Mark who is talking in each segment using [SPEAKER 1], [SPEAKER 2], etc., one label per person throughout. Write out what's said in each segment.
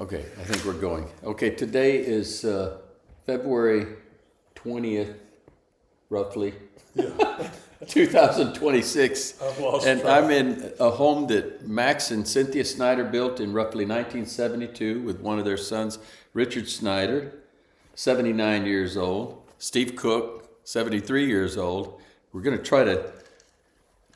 [SPEAKER 1] Okay, I think we're going. Okay, today is February 20th, roughly,
[SPEAKER 2] Yeah,
[SPEAKER 1] 2026.
[SPEAKER 2] I've lost
[SPEAKER 1] And
[SPEAKER 2] track.
[SPEAKER 1] I'm in a home that Max and Cynthia Snider built in roughly 1972 with one of their sons, Richard Snider, 79 years old, Steve Cook, 73 years old. We're going to try to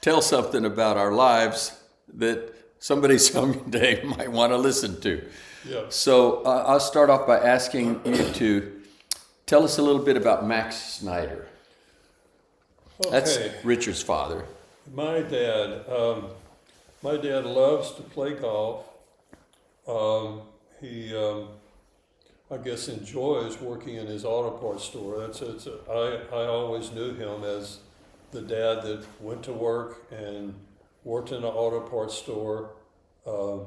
[SPEAKER 1] tell something about our lives that somebody someday might want to listen to.
[SPEAKER 2] Yeah.
[SPEAKER 1] So I'll start off by asking you to tell us a little bit about Max Snider. That's
[SPEAKER 2] Okay.
[SPEAKER 1] Richard's father.
[SPEAKER 2] My dad. My dad loves to play golf. He, I guess, enjoys working in his auto parts store. I always knew him as the dad that went to work and worked in an auto parts store. Um,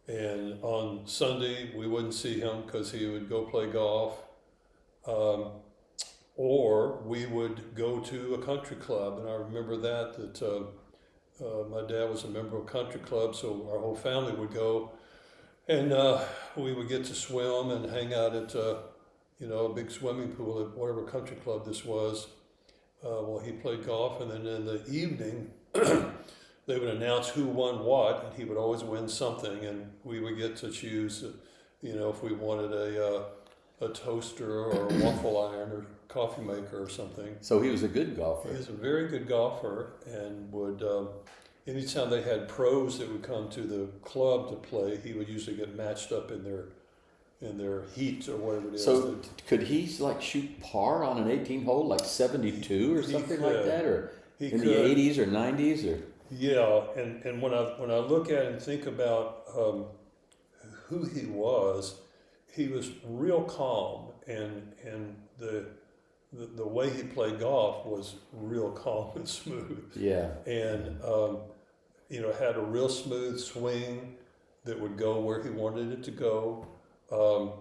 [SPEAKER 2] and on Sunday we wouldn't see him because he would go play golf. Um, or we would go to a country club, and I remember that my dad was a member of a country club, so our whole family would go, and we would get to swim and hang out at a big swimming pool at whatever country club this was. While he played golf, and then in the evening they would announce who won what, and he would always win something, and we would get to choose, if we wanted a toaster or a waffle iron or coffee maker or something.
[SPEAKER 1] So he was a good
[SPEAKER 2] He
[SPEAKER 1] golfer.
[SPEAKER 2] was a very good golfer, and would anytime they had pros that would come to the club to play, he would usually get matched up in their heat or whatever it is.
[SPEAKER 1] So could he like shoot par on an 18 hole, like 72 or
[SPEAKER 2] He
[SPEAKER 1] something like
[SPEAKER 2] could.
[SPEAKER 1] that, or
[SPEAKER 2] He
[SPEAKER 1] in
[SPEAKER 2] could.
[SPEAKER 1] the 80s or 90s, or
[SPEAKER 2] Yeah, and when I look at and think about who he was real calm, and the way he played golf was real calm and smooth,
[SPEAKER 1] yeah,
[SPEAKER 2] and had a real smooth swing that would go where he wanted it to go. Um,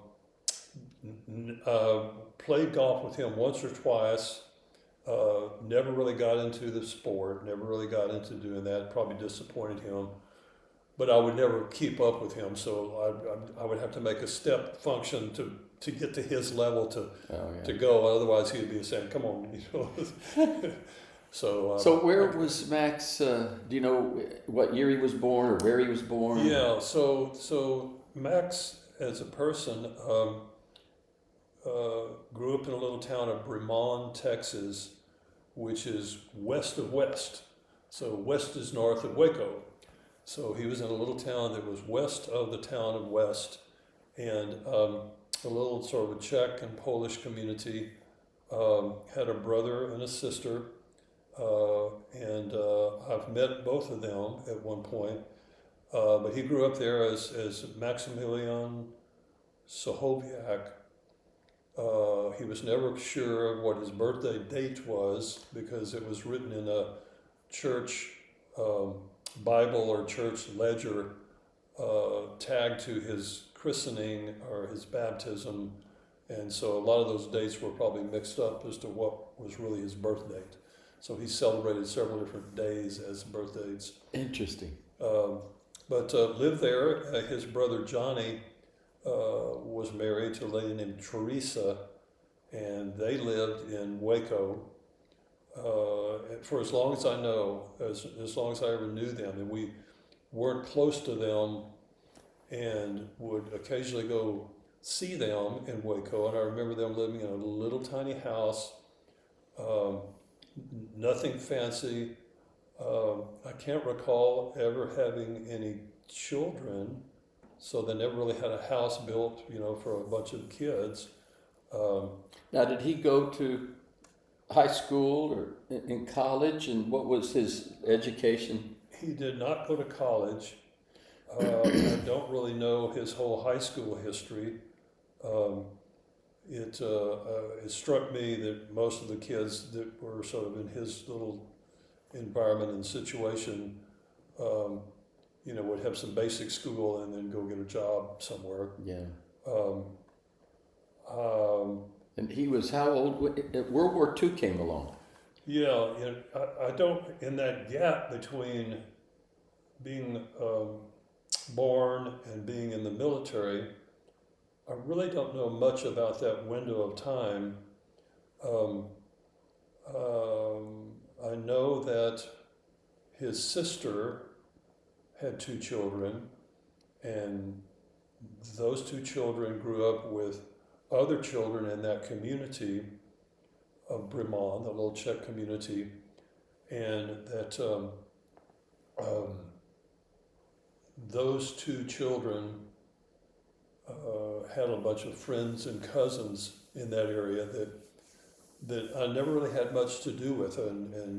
[SPEAKER 2] Played golf with him once or twice. Never really got into the sport, never really got into doing that, probably disappointed him. But I would never keep up with him, so I would have to make a step function to get to his level
[SPEAKER 1] oh
[SPEAKER 2] to
[SPEAKER 1] yeah.
[SPEAKER 2] go. Otherwise, he'd be saying, "Come on." So,
[SPEAKER 1] So where was Max? Do you know what year he was born or where he was born?
[SPEAKER 2] yeah, so Max, as a person, grew up in a little town of Bremond, Texas, which is west of West. So west is north of Waco. So he was in a little town that was west of the town of West, and a little sort of a Czech and Polish community. Had a brother and a sister, and I've met both of them at one point. But he grew up there as Maximilian Sohoviak. He was never sure what his birthday date was because it was written in a church Bible or church ledger tagged to his christening or his baptism, and so a lot of those dates were probably mixed up as to what was really his birth date. So he celebrated several different days as birth dates.
[SPEAKER 1] Interesting.
[SPEAKER 2] But lived there. His brother Johnny was married to a lady named Teresa, and they lived in Waco for as long as I know, as long as I ever knew them. And we weren't close to them and would occasionally go see them in Waco. And I remember them living in a little tiny house, nothing fancy. I can't recall ever having any children, so they never really had a house built, for a bunch of kids.
[SPEAKER 1] Now, did he go to high school or in college, and what was his education?
[SPEAKER 2] He did not go to college. I don't really know his whole high school history. It struck me that most of the kids that were sort of in his little environment and situation, would have some basic school and then go get a job somewhere.
[SPEAKER 1] Yeah.
[SPEAKER 2] Um,
[SPEAKER 1] And he was how old? World War II came along.
[SPEAKER 2] Yeah, I don't, in that gap between being born and being in the military, I really don't know much about that window of time. Um, I know that his sister had two children, and those two children grew up with other children in that community of Bremond, the little Czech community, and that those two children had a bunch of friends and cousins in that area that I never really had much to do with, and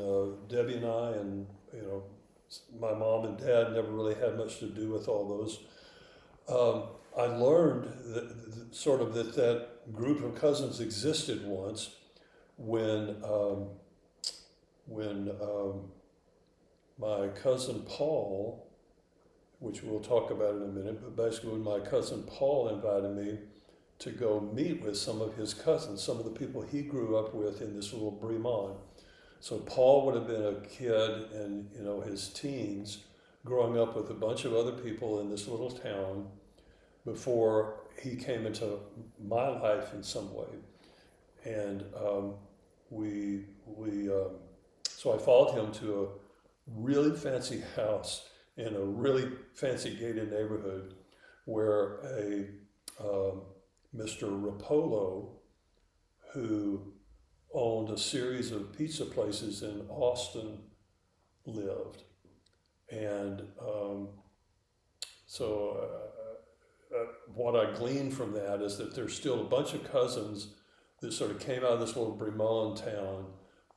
[SPEAKER 2] Debbie and I, and my mom and dad never really had much to do with all those. I learned sort of that group of cousins existed once when my cousin Paul, which we'll talk about in a minute, but basically when my cousin Paul invited me to go meet with some of his cousins, some of the people he grew up with in this little Bremond. So Paul would have been a kid in his teens, growing up with a bunch of other people in this little town before he came into my life in some way. And so I followed him to a really fancy house in a really fancy gated neighborhood where a Mr. Rapolo, who owned a series of pizza places in Austin, lived. And what I gleaned from that is that there's still a bunch of cousins that sort of came out of this little Bremond town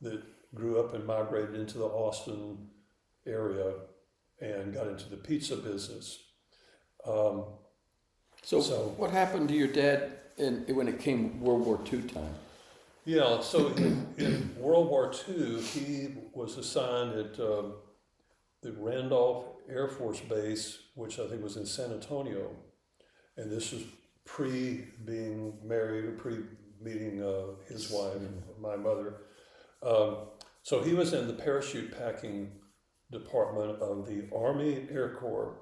[SPEAKER 2] that grew up and migrated into the Austin area and got into the pizza business.
[SPEAKER 1] So what happened to your dad when it came World War II time?
[SPEAKER 2] Yeah, so in World War II, he was assigned at the Randolph Air Force Base, which I think was in San Antonio. And this was pre-being married or pre-meeting his wife, my mother. So he was in the parachute packing department of the Army Air Corps.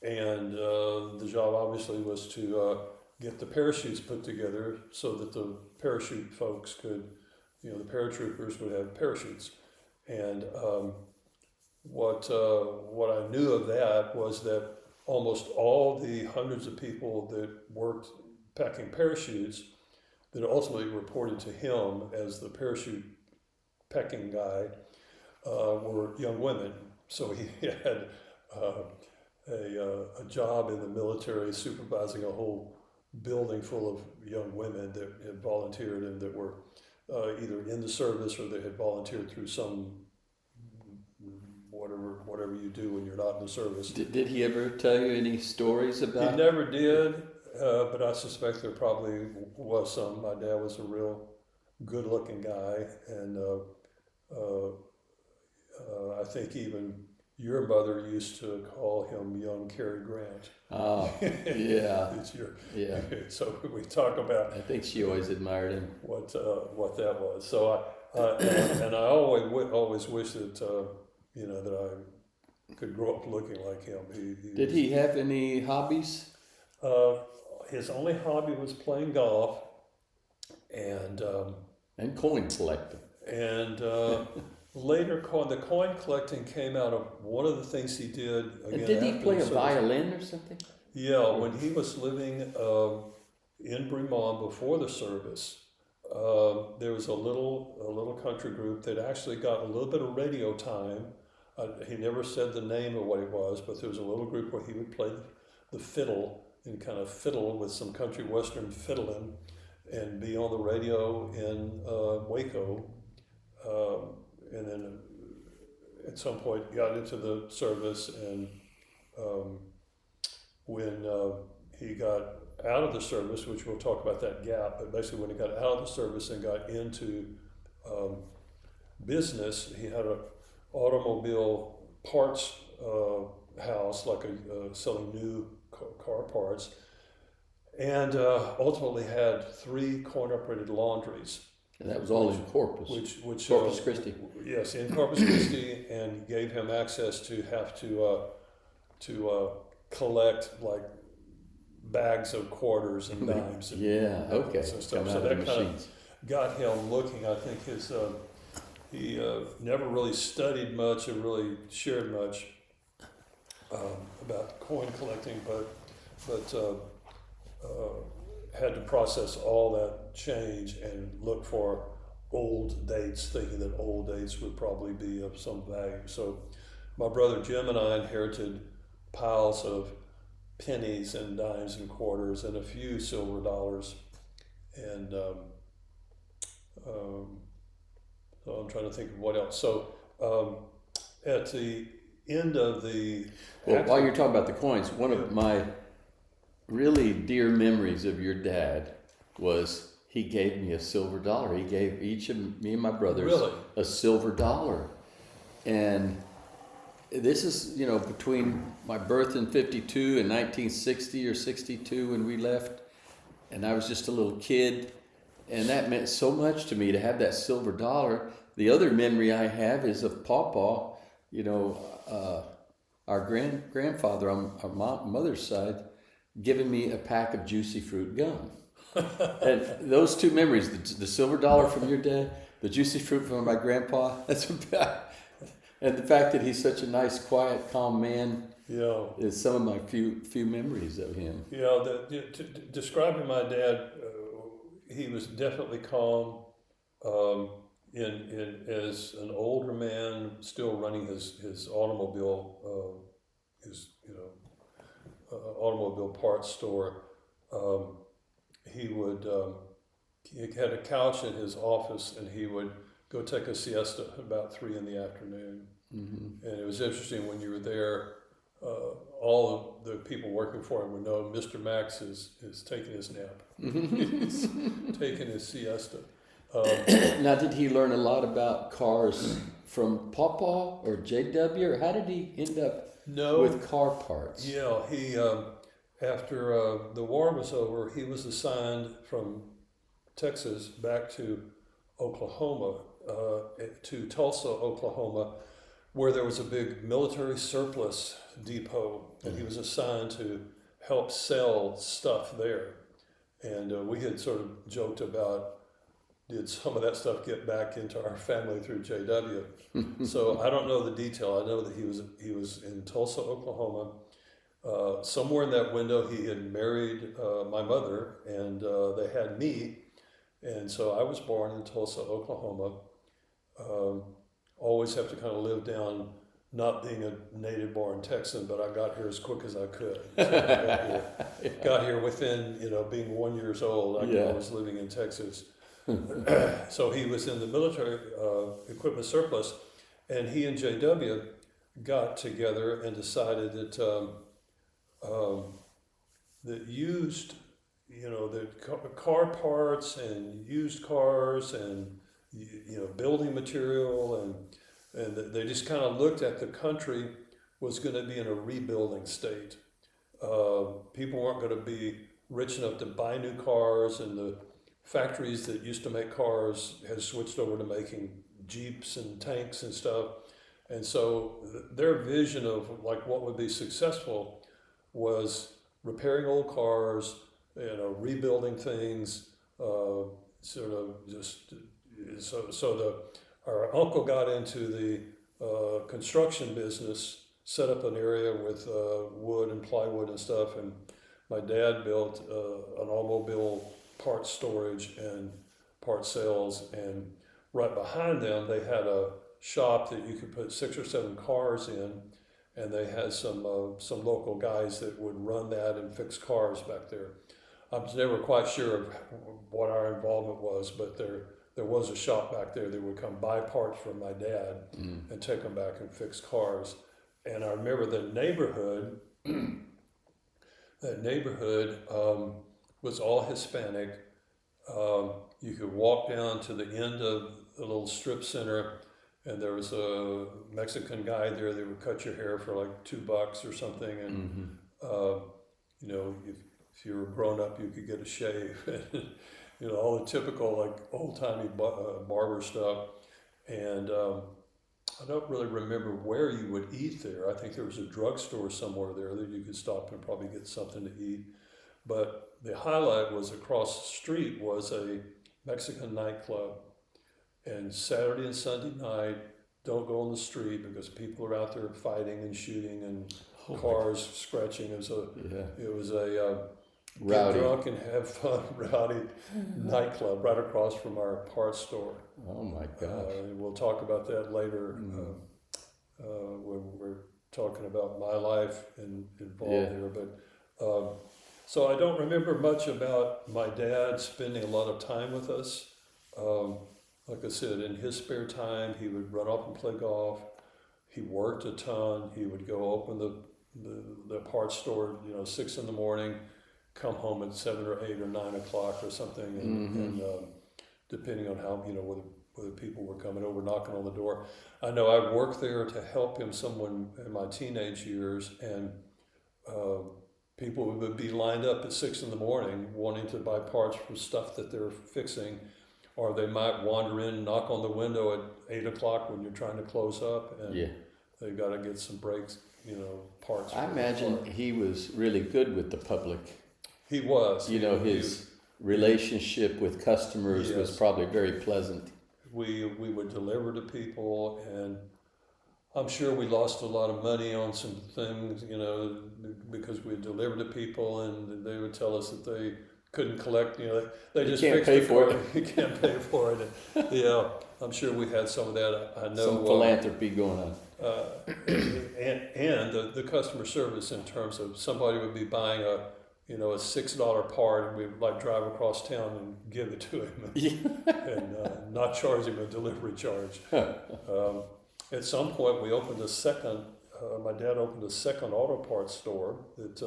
[SPEAKER 2] And the job obviously was to get the parachutes put together so that the parachute folks could, the paratroopers would have parachutes. And what I knew of that was that almost all the hundreds of people that worked packing parachutes that ultimately reported to him as the parachute packing guy were young women. So he had a job in the military supervising a whole building full of young women that had volunteered and that were either in the service or they had volunteered through some whatever you do when you're not in the service.
[SPEAKER 1] Did he ever tell you any stories about?
[SPEAKER 2] He never did, but I suspect there probably was some. My dad was a real good-looking guy, and I think even your mother used to call him young Cary Grant.
[SPEAKER 1] Oh, yeah. Yeah.
[SPEAKER 2] So we talk about.
[SPEAKER 1] I think she always admired him.
[SPEAKER 2] What that was. So I always wish that that I could grow up looking like him.
[SPEAKER 1] Did he have any hobbies?
[SPEAKER 2] His only hobby was playing golf, and
[SPEAKER 1] coin collecting.
[SPEAKER 2] And later, the coin collecting came out of one of the things he did. Again,
[SPEAKER 1] and did he play a violin or something?
[SPEAKER 2] Yeah, when he was living in Bremond before the service, there was a little country group that actually got a little bit of radio time. He never said the name of what it was, but there was a little group where he would play the fiddle and kind of fiddle with some country western fiddling and be on the radio in Waco. And then at some point got into the service, and when he got out of the service, which we'll talk about that gap, but basically when he got out of the service and got into business, he had a automobile parts house, like selling new car parts, and ultimately had 3 coin-operated laundries.
[SPEAKER 1] And that was all in Corpus.
[SPEAKER 2] Which
[SPEAKER 1] Corpus Christi.
[SPEAKER 2] Yes, in Corpus Christi, and gave him access to have to collect like bags of quarters and dimes and
[SPEAKER 1] Yeah, okay.
[SPEAKER 2] and stuff.
[SPEAKER 1] Come
[SPEAKER 2] So
[SPEAKER 1] out of the
[SPEAKER 2] that kind of
[SPEAKER 1] machines.
[SPEAKER 2] got him looking. I think he never really studied much or really shared much about coin collecting, but had to process all that change and look for old dates, thinking that old dates would probably be of some value. So my brother Jim and I inherited piles of pennies and dimes and quarters and a few silver dollars. And um, so I'm trying to think of what else. So at the end of the
[SPEAKER 1] Well, while
[SPEAKER 2] actual,
[SPEAKER 1] you're talking about the coins, one of my really dear memories of your dad was he gave me a silver dollar. He gave each of me and my brothers
[SPEAKER 2] Really?
[SPEAKER 1] a silver dollar. And this is, between my birth in 52 and 1960 or 62 when we left. And I was just a little kid. And that meant so much to me to have that silver dollar. The other memory I have is of Pawpaw, you know, our grandfather on our mother's side, giving me a pack of juicy fruit gum. And those two memories, the silver dollar from your dad, the juicy fruit from my grandpa, that's about, and the fact that he's such a nice, quiet, calm man
[SPEAKER 2] yeah,
[SPEAKER 1] is some of my few memories of him.
[SPEAKER 2] yeah. Describing my dad, he was definitely calm. In as an older man, still running his automobile, his automobile parts store. Um, he would he had a couch in his office, and he would go take a siesta about 3 in the afternoon.
[SPEAKER 1] Mm-hmm.
[SPEAKER 2] And it was interesting when you were there. All of the people working for him would know Mr. Max is taking his nap. He's taking his siesta.
[SPEAKER 1] Now, did he learn a lot about cars from Pawpaw or JW, or how did he end up
[SPEAKER 2] No,
[SPEAKER 1] with car parts?
[SPEAKER 2] yeah, he after the war was over, he was assigned from Texas back to Oklahoma, to Tulsa, Oklahoma, where there was a big military surplus depot, and he was assigned to help sell stuff there. And we had sort of joked about, did some of that stuff get back into our family through JW? So I don't know the detail. I know that he was in Tulsa, Oklahoma. Somewhere in that window, he had married my mother, and they had me. And so I was born in Tulsa, Oklahoma. Um, Always have to kind of live down not being a native born Texan, but I got here as quick as I could. So I got here within, being 1 year old. I was living in Texas. So he was in the military equipment surplus, and he and JW got together and decided that used, the car parts and used cars and building material and they just kind of looked at the country was going to be in a rebuilding state. People weren't going to be rich enough to buy new cars, and the factories that used to make cars had switched over to making Jeeps and tanks and stuff. And so their vision of like what would be successful was repairing old cars, rebuilding things, sort of just our uncle got into the construction business, set up an area with wood and plywood and stuff, and my dad built an automobile parts storage and part sales, and right behind them they had a shop that you could put 6 or 7 cars in, and they had some local guys that would run that and fix cars back there. I was never quite sure of what our involvement was, but there was a shop back there that would come buy parts from my dad and take them back and fix cars. And I remember the neighborhood. That neighborhood was all Hispanic. You could walk down to the end of the little strip center, and there was a Mexican guy there that would cut your hair for like $2 or something. And if you were grown up, you could get a shave. All the typical like old timey barber stuff. And I don't really remember where you would eat there. I think there was a drugstore somewhere there that you could stop and probably get something to eat. But the highlight was across the street was a Mexican nightclub. And Saturday and Sunday night, don't go on the street because people are out there fighting and shooting and cars scratching. It was a get
[SPEAKER 1] Rowdy.
[SPEAKER 2] drunk and have fun, rowdy nightclub right across from our parts store.
[SPEAKER 1] Oh my gosh.
[SPEAKER 2] And we'll talk about that later when we're talking about my life involved here. But so I don't remember much about my dad spending a lot of time with us. Like I said, in his spare time, he would run off and play golf. He worked a ton. He would go open the parts store, 6 a.m, come home at 7 or 8 or 9 o'clock or something, and depending on how, whether people were coming over, knocking on the door. I know I worked there to help him someone in my teenage years, and people would be lined up at 6 a.m. wanting to buy parts for stuff that they're fixing, or they might wander in and knock on the window at 8 o'clock when you're trying to close up, and they got to get some brakes, parts.
[SPEAKER 1] I imagine he was really good with the public.
[SPEAKER 2] He was.
[SPEAKER 1] His relationship with customers was probably very pleasant.
[SPEAKER 2] We would deliver to people, and I'm sure we lost a lot of money on some things, because we delivered to people, and they would tell us that they couldn't collect. They just
[SPEAKER 1] can't
[SPEAKER 2] fixed
[SPEAKER 1] pay
[SPEAKER 2] it
[SPEAKER 1] for
[SPEAKER 2] it. You can't pay for it. And, I'm sure we had some of that. I know
[SPEAKER 1] some philanthropy going on.
[SPEAKER 2] And the customer service in terms of somebody would be buying a $6 part, and we would drive across town and give it to him, and not charge him a delivery charge. At some point, we opened a second. My dad opened a second auto parts store that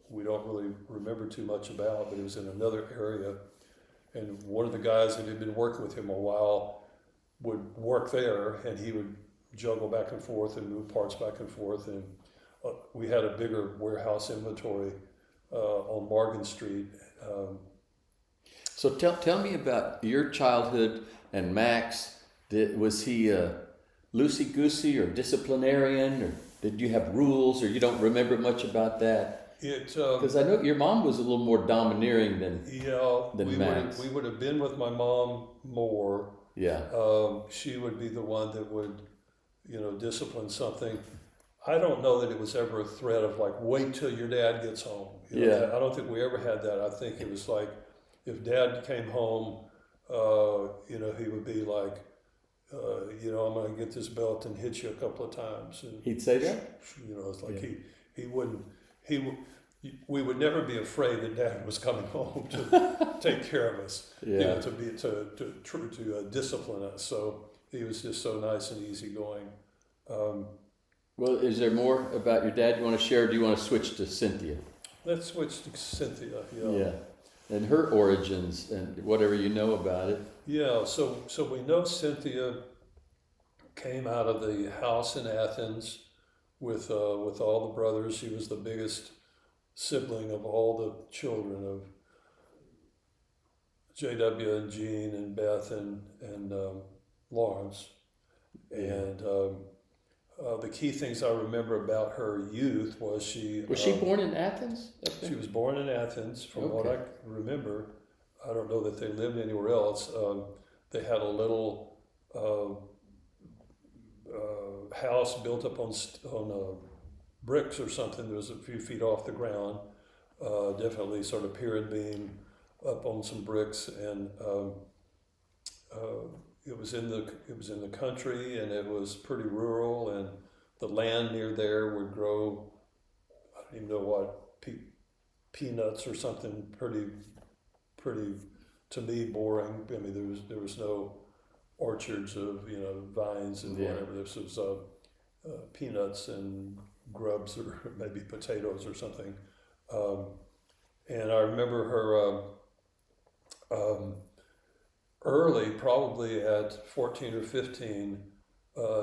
[SPEAKER 2] we don't really remember too much about, but it was in another area. And one of the guys that had been working with him a while would work there, and he would juggle back and forth and move parts back and forth. And we had a bigger warehouse inventory on Morgan Street.
[SPEAKER 1] So tell me about your childhood and Max. Was he loosey-goosey or disciplinarian, or did you have rules, or you don't remember much about that? Because I know your mom was a little more domineering than Max.
[SPEAKER 2] We would have been with my mom more.
[SPEAKER 1] Yeah.
[SPEAKER 2] She would be the one that would, discipline something. I don't know that it was ever a threat of wait till your dad gets home. I don't think we ever had that. I think it was like, if Dad came home, he would be like, I'm going to get this belt and hit you a couple of times. And,
[SPEAKER 1] he'd say that?
[SPEAKER 2] It's like he wouldn't, we would never be afraid that Dad was coming home to take care of us, to discipline us. So he was just so nice and easygoing.
[SPEAKER 1] Well, is there more about your dad you want to share, or do you want to switch to Cynthia?
[SPEAKER 2] Let's switch to Cynthia.
[SPEAKER 1] Yeah. And her origins and whatever you know about it.
[SPEAKER 2] Yeah, so we know Cynthia came out of the house in Athens with all the brothers. She was the biggest sibling of all the children of JW and Jean and Beth and Lawrence. And the key things I remember about her youth was she...
[SPEAKER 1] Was she born in Athens?
[SPEAKER 2] She was born in Athens, from what I remember. I don't know that they lived anywhere else. They had a little house built up on bricks or something that was a few feet off the ground. Definitely sort of pyramid beam up on some bricks, and it was in the country, and it was pretty rural, and the land near there would grow, I don't even know what, peanuts or something pretty to me boring. I mean, there was no orchards of vines and whatever. This was peanuts and grubs, or maybe potatoes or something. And I remember her early, probably at 14 or 15,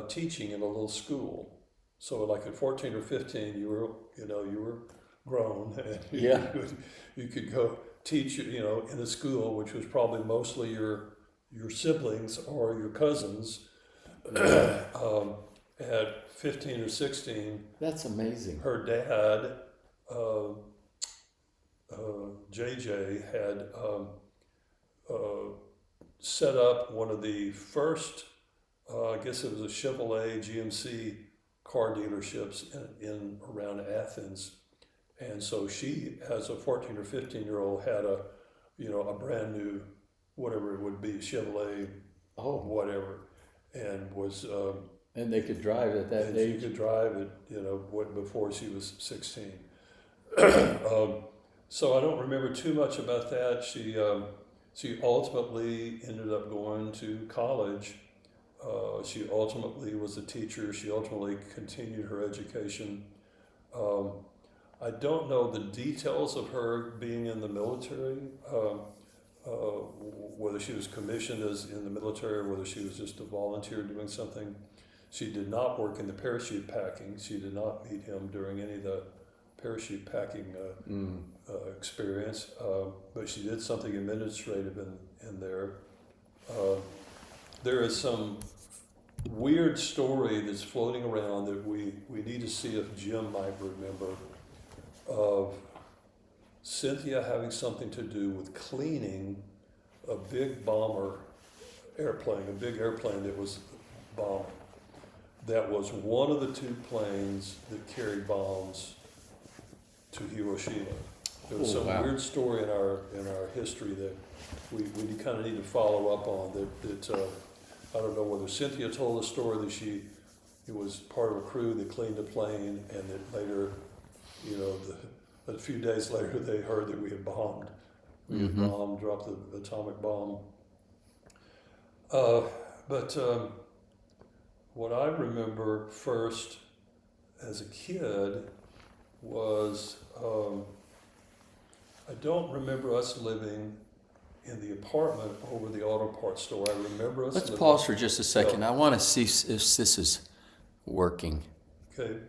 [SPEAKER 2] teaching in a little school. So like at 14 or 15, you were grown, and you could go teach, in a school, which was probably mostly your siblings or your cousins. At 15 or 16,
[SPEAKER 1] That's amazing.
[SPEAKER 2] her dad, JJ, had set up one of the first, I guess it was a Chevrolet GMC car dealerships in around Athens. And so she, as a 14 or 15-year-old, had a brand new, whatever it would be, Chevrolet,
[SPEAKER 1] Oh,
[SPEAKER 2] whatever, and was,
[SPEAKER 1] and they could drive at that
[SPEAKER 2] and she
[SPEAKER 1] age.
[SPEAKER 2] could drive it, before she was 16. So I don't remember too much about that. She ultimately ended up going to college. She ultimately was a teacher. She ultimately continued her education. I don't know the details of her being in the military, whether she was commissioned as in the military or whether she was just a volunteer doing something. She did not work in the parachute packing. She did not meet him during any of the parachute packing experience, but she did something administrative in there. There is some weird story that's floating around that we need to see if Jim might remember, of Cynthia having something to do with cleaning a big bomber airplane, a big airplane that was bombing. That was one of the two planes that carried bombs to Hiroshima. There was some weird story in our history that we kind of need to follow up on. That I don't know whether Cynthia told the story that it was part of a crew that cleaned the plane, and that later, a few days later, they heard that we had bombed. We had dropped the atomic bomb. But what I remember first as a kid was, I don't remember us living in the apartment over the auto parts store. I remember us.
[SPEAKER 1] Let's pause for just a second. I want to see if this is working.
[SPEAKER 2] Okay.